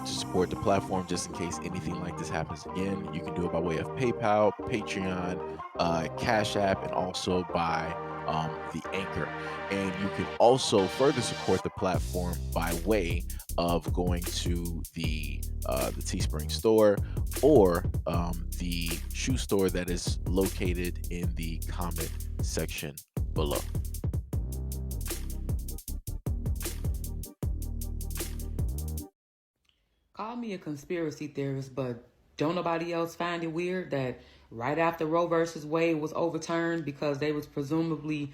to support the platform just in case anything like this happens again, you can do it by way of PayPal, Patreon, Cash App, and also by the Anchor. And you can also further support the platform by way of going to the Teespring store or the shoe store that is located in the comment section below. Call me a conspiracy theorist, but don't nobody else find it weird that right after Roe versus Wade was overturned because they was presumably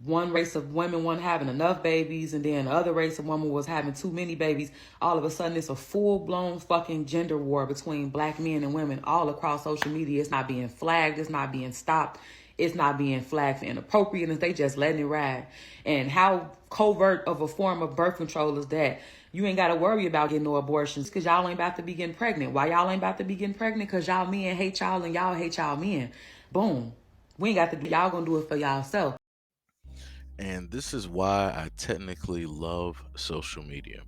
one race of women wasn't having enough babies and then the other race of women was having too many babies, all of a sudden it's a full-blown fucking gender war between black men and women all across social media. It's not being flagged, it's not being stopped, it's not being flagged for inappropriateness. They just letting it ride. And how covert of a form of birth control is that? You ain't got to worry about getting no abortions because y'all ain't about to be getting pregnant. Why y'all ain't about to be getting pregnant? Because y'all men hate y'all and y'all hate y'all men. Boom. We ain't got to, y'all gonna do it for y'allself. And this is why I technically love social media,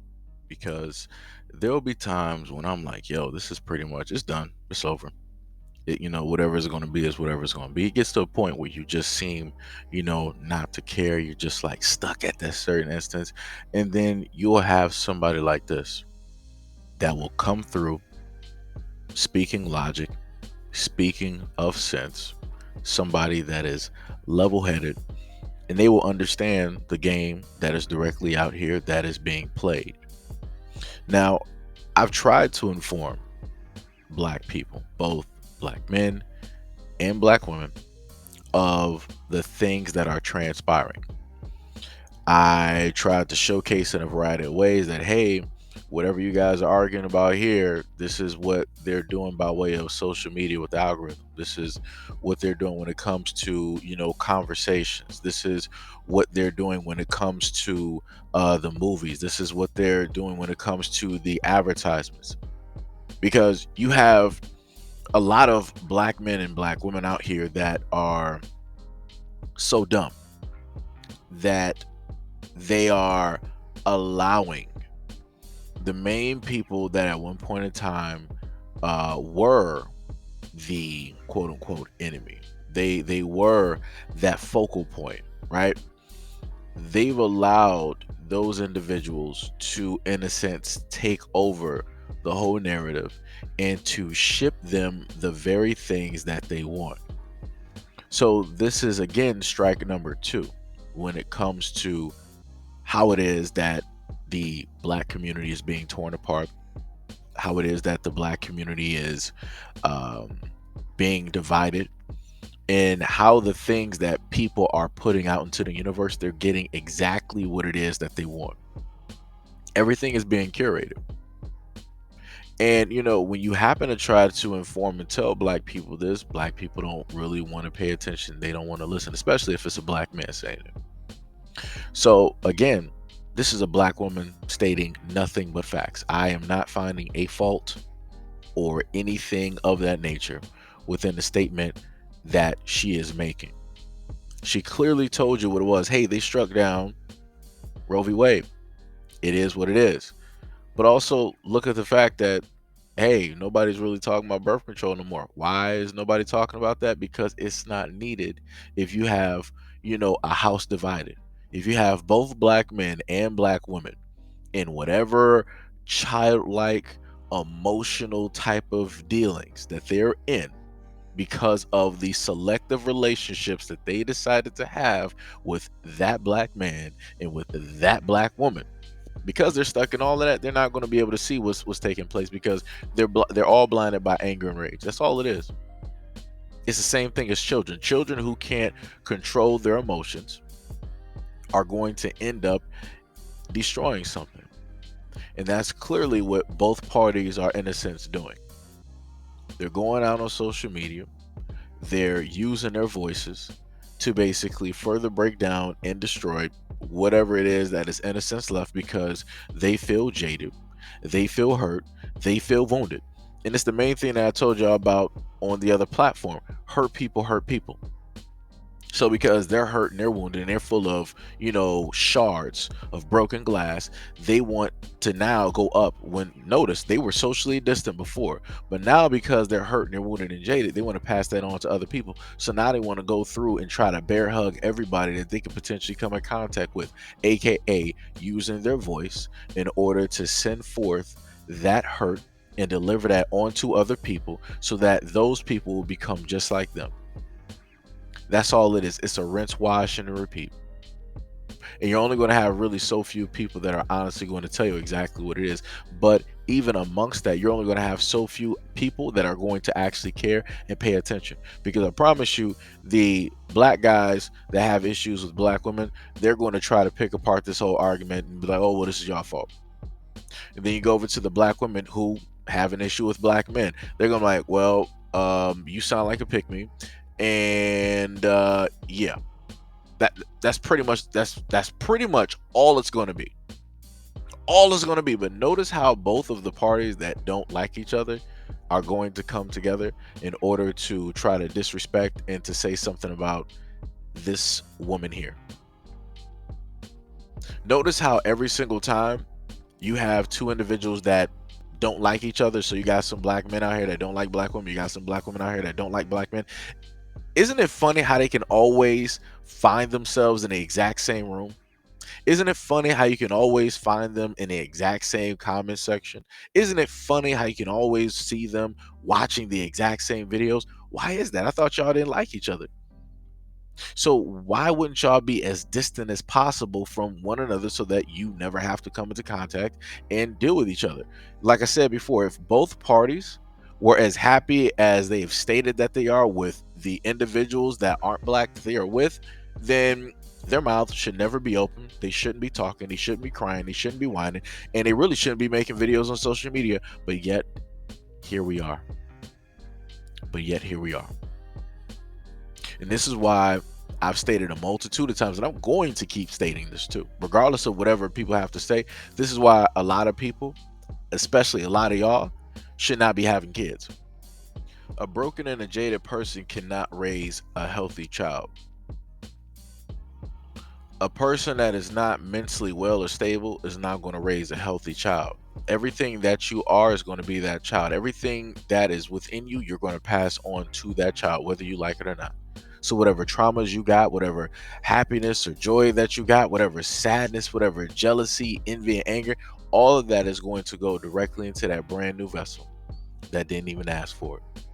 because there'll be times when I'm like, yo, this is pretty much, it's done, it's over. Whatever it's going to be is whatever it's going to be. It gets to a point where you just seem, not to care. You're just like stuck at that certain instance. And then you'll have somebody like this that will come through speaking logic, speaking of sense, somebody that is level headed, and they will understand the game that is directly out here that is being played. Now, I've tried to inform black people, both black men and black women, of the things that are transpiring. I tried to showcase in a variety of ways that, hey, whatever you guys are arguing about here, this is what they're doing by way of social media with the algorithm. This is what they're doing when it comes to, conversations. This is what they're doing when it comes to the movies. This is what they're doing when it comes to the advertisements. Because you have a lot of black men and black women out here that are so dumb that they are allowing the main people that at one point in time were the quote unquote enemy. They were that focal point, right? They've allowed those individuals to, in a sense, take over the whole narrative and to ship them the very things that they want. So this is again strike number two when it comes to how it is that the black community is being torn apart, how it is that the black community is um, being divided, and how the things that people are putting out into the universe, they're getting exactly what it is that they want. Everything is being curated. And when you happen to try to inform and tell black people this, black people don't really want to pay attention. They don't want to listen, especially if it's a black man saying it. So again, this is a black woman stating nothing but facts. I am not finding a fault or anything of that nature within the statement that she is making. She clearly told you what it was. Hey, they struck down Roe v. Wade. It is what it is. But also look at the fact that, hey, nobody's really talking about birth control no more. Why is nobody talking about that? Because it's not needed if you have, a house divided. If you have both black men and black women in whatever childlike, emotional type of dealings that they're in because of the selective relationships that they decided to have with that black man and with that black woman, because they're stuck in all of that, they're not going to be able to see what's taking place because they're all blinded by anger and rage. That's all it is. It's the same thing as children. Children who can't control their emotions are going to end up destroying something. And that's clearly what both parties are, in a sense, doing. They're going out on social media. They're using their voices to basically further break down and destroy whatever it is that is, in a sense, left because they feel jaded, they feel hurt, they feel wounded. And it's the main thing that I told y'all about on the other platform. Hurt people hurt people. So because they're hurt and they're wounded and they're full of, shards of broken glass, they want to now go up. When notice they were socially distant before, but now because they're hurt and they're wounded and jaded, they want to pass that on to other people. So now they want to go through and try to bear hug everybody that they could potentially come in contact with, aka using their voice in order to send forth that hurt and deliver that onto other people so that those people will become just like them. That's all it is. It's a rinse, wash, and a repeat. And you're only going to have really so few people that are honestly going to tell you exactly what it is. But even amongst that, you're only going to have so few people that are going to actually care and pay attention. Because I promise you, the black guys that have issues with black women, they're going to try to pick apart this whole argument and be like, oh, well, this is your fault. And then you go over to the black women who have an issue with black men. They're going to be like, well, you sound like a pick me. And yeah, that's pretty much all it's going to be. All it's going to be. But notice how both of the parties that don't like each other are going to come together in order to try to disrespect and to say something about this woman here. Notice how every single time you have two individuals that don't like each other. So you got some black men out here that don't like black women. You got some black women out here that don't like black men. Isn't it funny how they can always find themselves in the exact same room? Isn't it funny how you can always find them in the exact same comment section? Isn't it funny how you can always see them watching the exact same videos? Why is that? I thought y'all didn't like each other. So why wouldn't y'all be as distant as possible from one another so that you never have to come into contact and deal with each other? Like I said before, if both parties were as happy as they've stated that they are with the individuals that aren't black that they are with, then their mouths should never be open. They shouldn't be talking. They shouldn't be crying. They shouldn't be whining. And they really shouldn't be making videos on social media. But yet, here we are. But yet, here we are. And this is why I've stated a multitude of times, and I'm going to keep stating this too, regardless of whatever people have to say. This is why a lot of people, especially a lot of y'all, should not be having kids. A broken and a jaded person cannot raise a healthy child. A person that is not mentally well or stable is not going to raise a healthy child. Everything that you are is going to be that child. Everything that is within you, you're going to pass on to that child, whether you like it or not. So whatever traumas you got, whatever happiness or joy that you got, whatever sadness, whatever jealousy, envy, and anger, all of that is going to go directly into that brand new vessel that didn't even ask for it.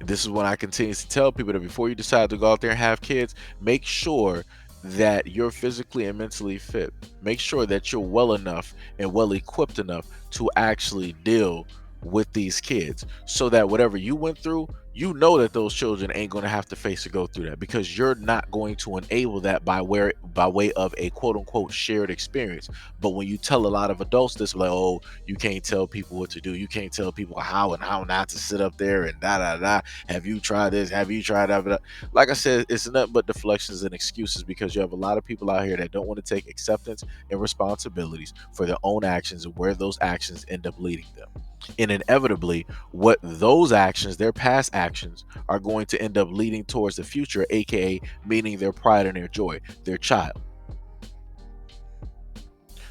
And this is when I continue to tell people that before you decide to go out there and have kids, make sure that you're physically and mentally fit. Make sure that you're well enough and well equipped enough to actually deal with these kids so that whatever you went through, you know that those children ain't going to have to face or go through that, because you're not going to enable that by way of a quote unquote shared experience. But when you tell a lot of adults this, like, oh, you can't tell people what to do, you can't tell people how and how not to sit up there and da da da, have you tried this, have you tried that? Like I said, it's nothing but deflections and excuses, because you have a lot of people out here that don't want to take acceptance and responsibilities for their own actions and where those actions end up leading them. And inevitably, what those actions, their past actions, are going to end up leading towards the future, aka meaning their pride and their joy, their child.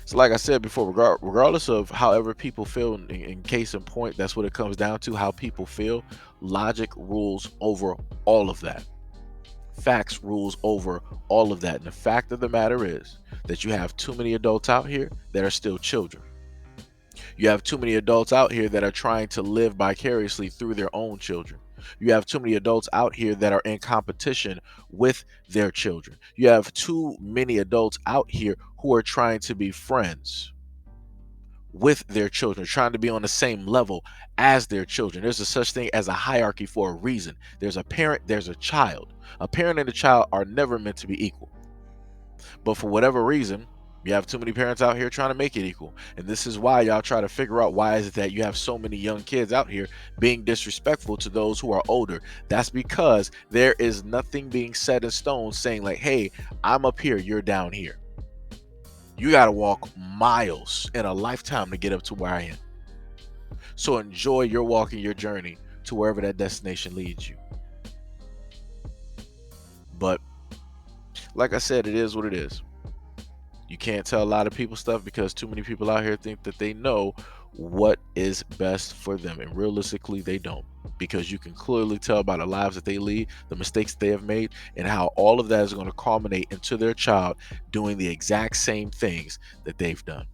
So like I said before, regardless of however people feel, in case in point, that's what it comes down to, how people feel. Logic rules over all of that. Facts rules over all of that. And the fact of the matter is that you have too many adults out here that are still children. You have too many adults out here that are trying to live vicariously through their own children. You have too many adults out here that are in competition with their children. You have too many adults out here who are trying to be friends with their children, trying to be on the same level as their children. There's a such thing as a hierarchy for a reason. There's a parent, there's a child. A parent and a child are never meant to be equal. But for whatever reason, you have too many parents out here trying to make it equal. And this is why y'all try to figure out why is it that you have so many young kids out here being disrespectful to those who are older. That's because there is nothing being set in stone saying like, hey, I'm up here, you're down here. You got to walk miles in a lifetime to get up to where I am. So enjoy your walk and your journey to wherever that destination leads you. But like I said, it is what it is. You can't tell a lot of people stuff because too many people out here think that they know what is best for them. And realistically, they don't. Because you can clearly tell by the lives that they lead, the mistakes they have made, and how all of that is going to culminate into their child doing the exact same things that they've done.